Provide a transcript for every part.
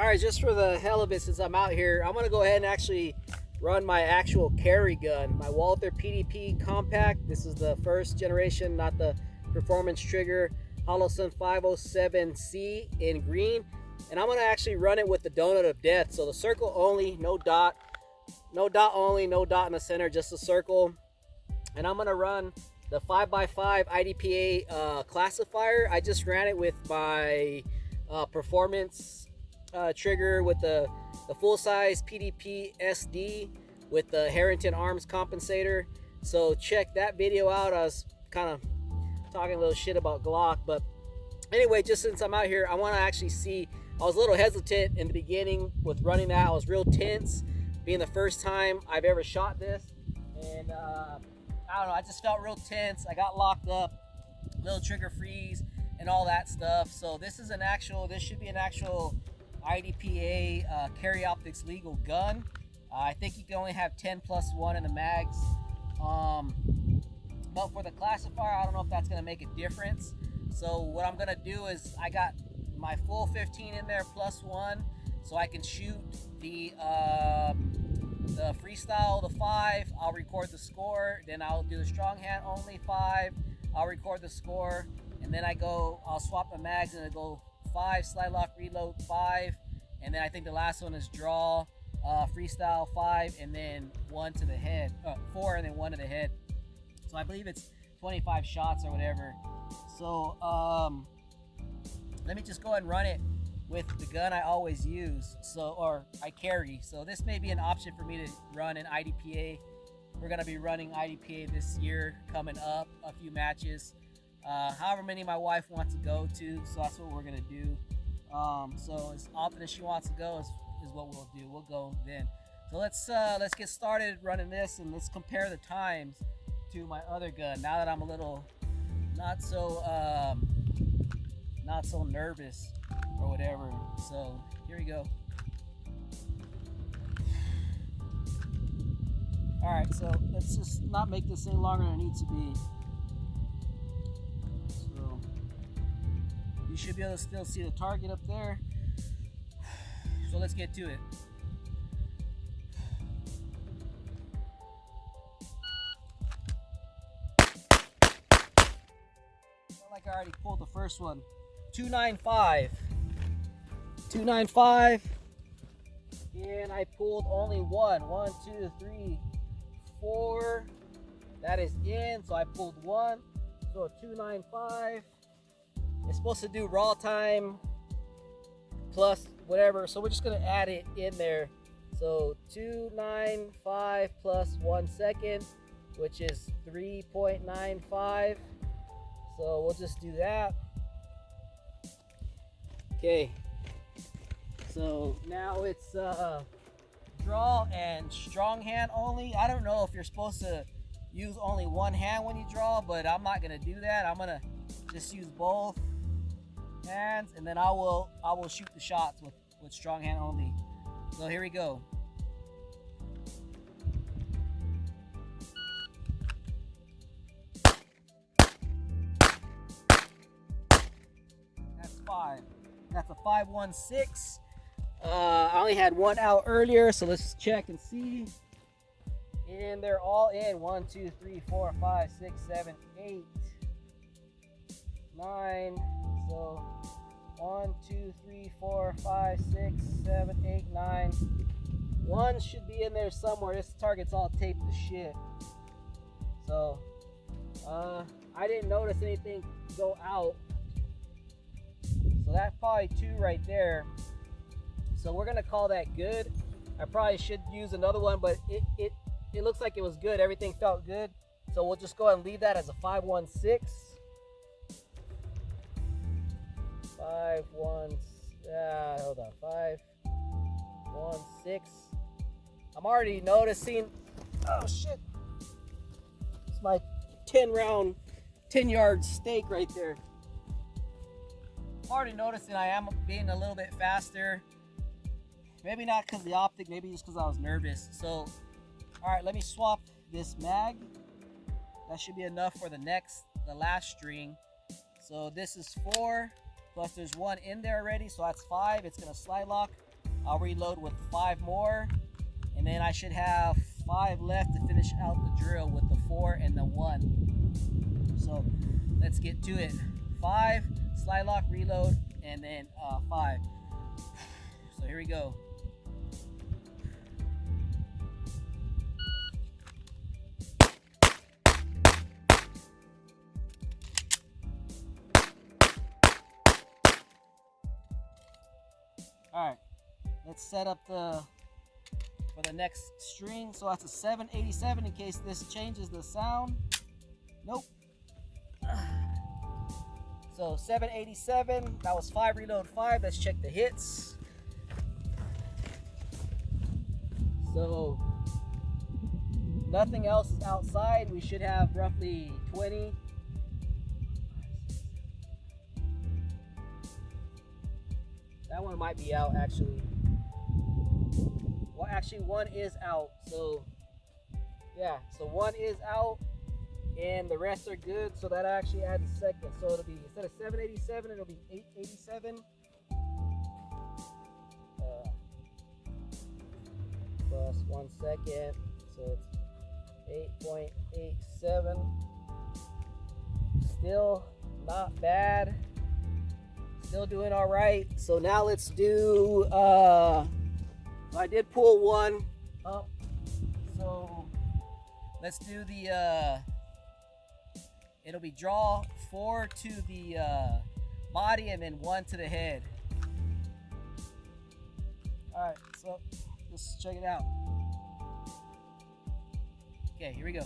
All right, just for the hell of it, since I'm out here, I'm gonna go ahead and actually run my actual carry gun, my Walther PDP compact. This is the first generation, not the performance trigger, Holosun 507C in green. And I'm gonna actually run it with the donut of death. So the circle only, no dot only, no dot in the center, just a circle. And I'm gonna run the 5x5 IDPA classifier. I just ran it with my performance trigger with the full-size PDP SD with the Harrington arms compensator. So check that video out. I was kind of talking a little shit about Glock, but anyway, just since I'm out here, I want to actually see. I was a little hesitant in the beginning with running that. I was real tense, being the first time I've ever shot this, and I don't know, I just felt real tense. I got locked up, little trigger freeze and all that stuff. So this should be an actual IDPA carry optics legal gun. I think you can only have 10+1 in the mags. But for the classifier, I don't know if that's gonna make a difference. So what I'm gonna do is I got my full 15 in there +1, so I can shoot the freestyle, the 5. I'll record the score. Then I'll do the strong hand only 5. I'll record the score, and then I'll swap the mags and it'll go 5, slide lock, reload 5, and then I think the last one is draw, freestyle 5, and then 1 to the head, 4, and then 1 to the head. So I believe it's 25 shots or whatever. So let me just go ahead and run it with the gun I always use, or I carry. So this may be an option for me to run in IDPA. We're gonna be running IDPA this year, coming up, a few matches. However many my wife wants to go to, so that's what we're gonna do. So as often as she wants to go is what we'll do. We'll go then. So let's get started running this, and let's compare the times to my other gun. Now that I'm a little not so nervous or whatever. So here we go. All right, so let's just not make this any longer than it needs to be. So you should be able to still see the target up there. So let's get to it. Felt like I already pulled the first one. 295. 295. And I pulled only 1. 1, 2, 3, 4. That is in, so I pulled 1. So 295. It's supposed to do raw time plus whatever, so we're just gonna add it in there. So 295 plus 1 second, which is 3.95. So we'll just do that. Okay, so now it's draw and strong hand only. I don't know if you're supposed to use only one hand when you draw, but I'm not gonna do that. I'm gonna just use both hands, and then I will shoot the shots with strong hand only. So here we go. That's 5. That's a 5.16. I only had 1 out earlier, so let's check and see. And they're all in. 1, 2, 3, 4, 5, 6, 7, 8, 9. So 1, 2, 3, 4, 5, 6, 7, 8, 9. 1 should be in there somewhere. This target's all taped to shit. So I didn't notice anything go out. So that's probably 2 right there. So we're gonna call that good. I probably should use another one, but it looks like it was good. Everything felt good. So we'll just go ahead and leave that as a 5.16. 5.1. Hold on. 5.16. I'm already noticing. Oh shit! It's my 10-yard stake right there. I'm already noticing I am being a little bit faster. Maybe not because of the optic, maybe just because I was nervous. So, all right, let me swap this mag. That should be enough for the last string. So this is 4, plus there's 1 in there already, so that's 5. It's gonna slide lock I'll reload with 5 more, and then I should have 5 left to finish out the drill with the 4 and the 1. So let's get to it. 5, slide lock, reload, and then 5. So here we go. All right, let's set up for the next string. So that's a 787 in case this changes the sound. Nope. So 787, that was 5, reload 5. Let's check the hits. So nothing else is outside. We should have roughly 20. That one might be out actually. Well, actually 1 is out. So yeah, so 1 is out and the rest are good. So that actually adds a second. So it'll be, instead of 787, it'll be 887. Plus 1 second. So it's 8.87. Still not bad. Still doing all right. So now let's do, I did pull 1 up. So let's do the, it'll be draw 4 to the body and then 1 to the head. All right, so let's check it out. Okay, here we go.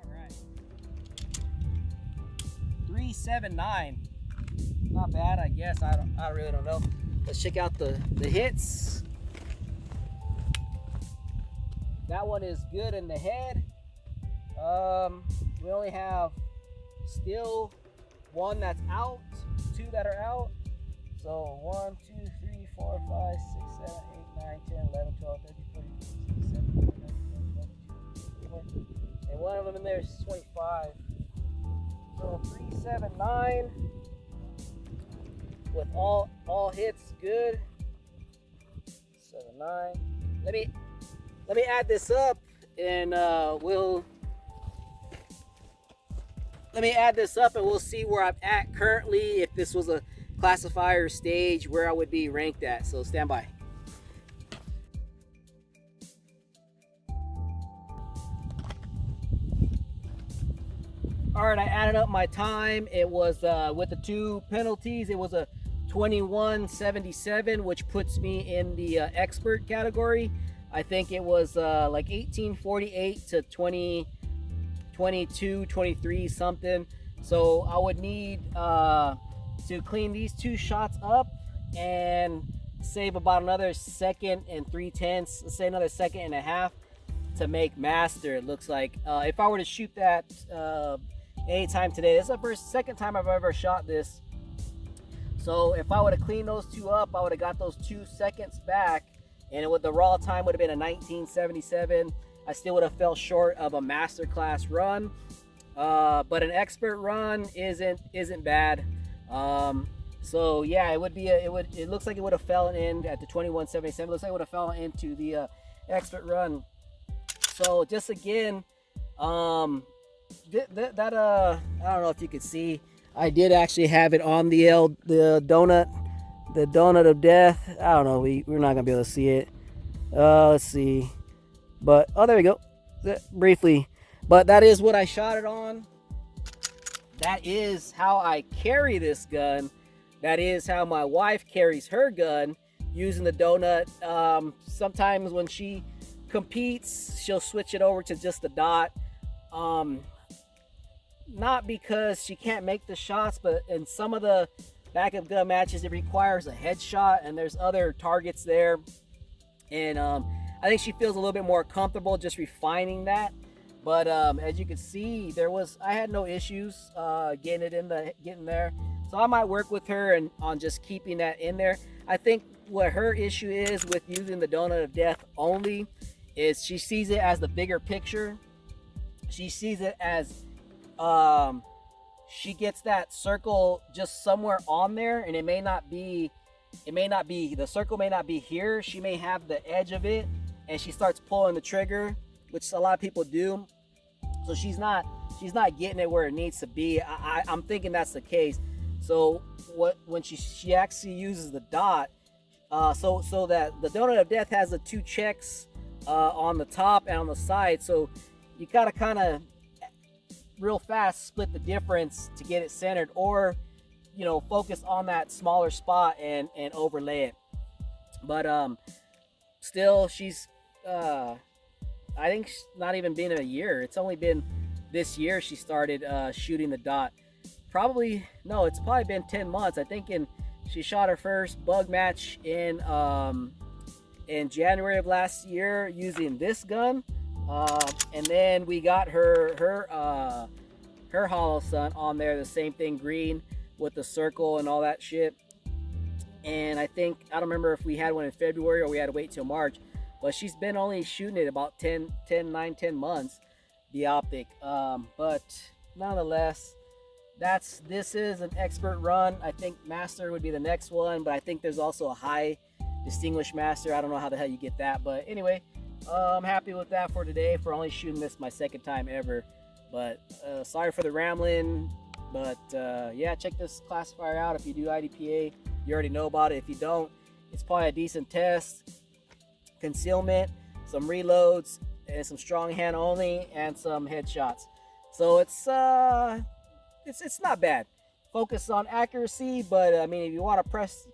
All right. 379. Not bad, I guess. I really don't know. Let's check out the hits. That one is good in the head. We only have still 1 that's out, 2 that are out. So 1, 2, 3, 4, 5, 6, 7, 8, 9, 10, 11, 12, 13, 14, 15, 16, 17, 18, 19, 20, and one of them in there is 25. So 379 with all hits good. 79. Let me add this up and we'll see where I'm at currently. If this was a classifier stage, where I would be ranked at. So stand by. All right, I added up my time. It was with the 2 penalties, it was a 21:77, which puts me in the expert category. I think it was like 18:48 to 22, 23 something. So I would need to clean these 2 shots up and save about another 1 3/10, say another 1.5 seconds to make master. It looks like if I were to shoot that anytime today, this is the second time I've ever shot this. So if I would have cleaned those 2 up, I would have got those 2 seconds back, and the raw time would have been a 19:77. I still would have fell short of a master class run, but an expert run isn't bad. So yeah, it looks like it would have fallen in at the 21:77. Looks like it would have fallen into the expert run. So just again, I don't know if you could see, I did actually have it on the donut of death. I don't know, we're not gonna be able to see it. Let's see, but there we go, briefly. But that is what I shot it on. That is how I carry this gun. That is how my wife carries her gun, using the donut. Sometimes when she competes, she'll switch it over to just the dot. Not because she can't make the shots, but in some of the backup gun matches, it requires a headshot, and there's other targets there. And I think she feels a little bit more comfortable just refining that. But as you can see, I had no issues getting there. So I might work with her on just keeping that in there. I think what her issue is with using the donut of death only is she sees it as the bigger picture. She sees it as she gets that circle just somewhere on there, and it may not be the circle may not be here. She may have the edge of it, and she starts pulling the trigger, which a lot of people do. So she's not getting it where it needs to be. I'm thinking that's the case. So when she actually uses the dot, so that the donut of death has the two checks on the top and on the side. So you gotta kind of real fast split the difference to get it centered, or focus on that smaller spot and overlay it. But still, she's I think she's not even been a year. It's only been this year she started shooting the dot. It's probably been 10 months. I think she shot her first bug match in January of last year using this gun, and then we got her hollow sun on there, the same thing, green with the circle and all that shit. And I don't remember if we had one in February or we had to wait till March, but she's been only shooting it about 10 months, the optic. But nonetheless, this is an expert run. I think master would be the next one, but I think there's also a high distinguished master. I don't know how the hell you get that, but anyway, I'm happy with that for today, for only shooting this my second time ever. But sorry for the rambling, but yeah, check this classifier out. If you do IDPA, you already know about it. If you don't, it's probably a decent test. Concealment, some reloads, and some strong hand only, and some headshots. So it's not bad. Focus on accuracy, but I mean, if you want to press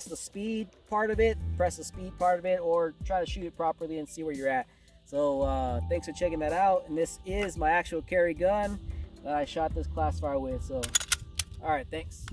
the speed part of it, or try to shoot it properly and see where you're at. So thanks for checking that out. And this is my actual carry gun that I shot this classifier with. So all right, thanks.